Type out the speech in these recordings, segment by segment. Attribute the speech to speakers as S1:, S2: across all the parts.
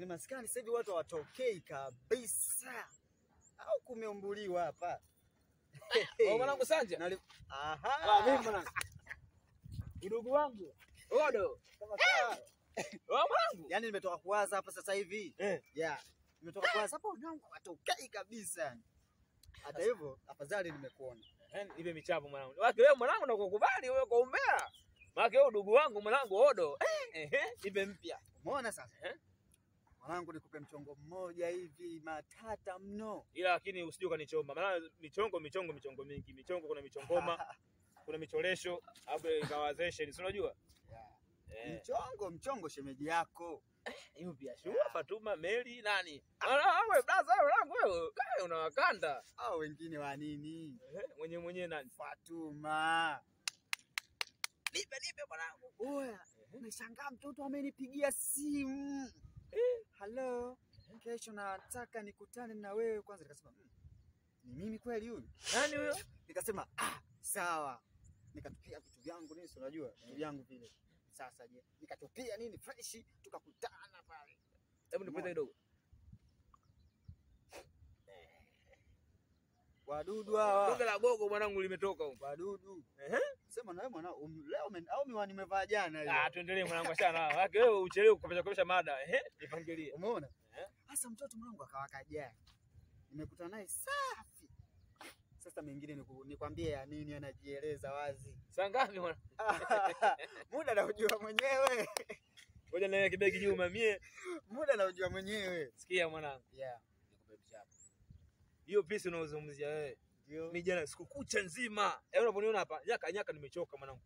S1: Yaani maskani sasa hivi watu hawatokei kabisa. Au kumeumbuliwa hapa.
S2: Oh mwanangu Sanja.
S1: Aha.
S2: Mimi mwanangu. Ndugu wangu. Odo. Mwanangu.
S1: Yaani nimetoka kuwaza hapa sasa hivi. Yeah. Nimetoka kuwaza hapa wanangu hawatokei kabisa. Hata hivyo afadhali nimekuona.
S2: Nipe michapo mwanangu. Wake wewe mwanangu nakukubali wewe kwa umbea. Maana wewe ndugu wangu mwanangu Odo. Nipe mpya.
S1: Umeona sasa? Mwanangu nikupe mchongo mmoja hivi matata mno.
S2: Ila lakini usije ukanichomba. Maana michongo mingi. Michongo kuna michongoma, kuna michoresho, hapo ikawazeshe, si unajua?
S1: Mchongo shemeji yako.
S2: Hiyo pia shua Fatuma Meli nani? Wewe brother wewe unawakanda.
S1: Hao wengine wa nini?
S2: Mwenye nani?
S1: Fatuma.
S2: Nipe mwanangu.
S1: Oya, nashangaa mtoto amenipigia simu. Hello. Kesho nataka nikutane na wewe kwanza. Nikasema ni mimi kweli huyu?
S2: Nani huyo?
S1: Nikasema sawa. Nikatupia vitu vyangu nini unajua? Vitu vyangu vile. Sasa je, nikatupia nini fresh tukakutana pale.
S2: Hebu nipite kidogo.
S1: Wadudu hawa.
S2: Bonge la gogo mwanangu limetoka huko.
S1: Wadudu. Sema na wewe mwanangu leo au miwani nimevaa jana leo.
S2: Tuendelee mwanangu sana. Wake wewe uchelewe kupesha mada. Nipangilie.
S1: Umeona? Sasa mtoto mwanangu akawaka jana. Nimekutana naye safi. Sasa mengine nikwambie ya nini anajieleza wazi.
S2: Saa ngapi mwanangu?
S1: Muda naujua mwenyewe.
S2: Ngoja na kibegi nyuma mie.
S1: Muda naujua mwenyewe.
S2: Sikia mwanangu.
S1: Yeah.
S2: Nikupe mchapo. Hiyo pisi unaozungumzia wewe.
S1: Ndio.
S2: Mimi jana siku kucha nzima. Unaponiona hapa, nyaka nimechoka mwanangu.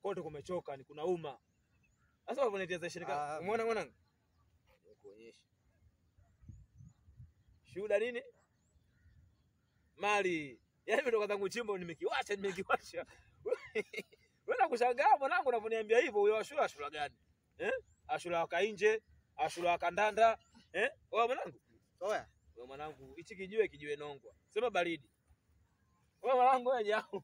S2: Kote kumechoka, ni kuna uma. Sasa unaponitia shirika. Umeona mwanangu? Nikuonyesha. Shuhuda nini? Mali. Yaani nimetoka zangu chimbo nimekiwacha. Wewe unakushangaa mwanangu unaponiambia hivyo, huyo ashura gani? Ashura waka nje, ashura waka ndanda. Wewe mwanangu?
S1: Oya.
S2: Wewe mwanangu, hichi kijiwe nongwa. Sema baridi. Wewe mwanangu wewe jao.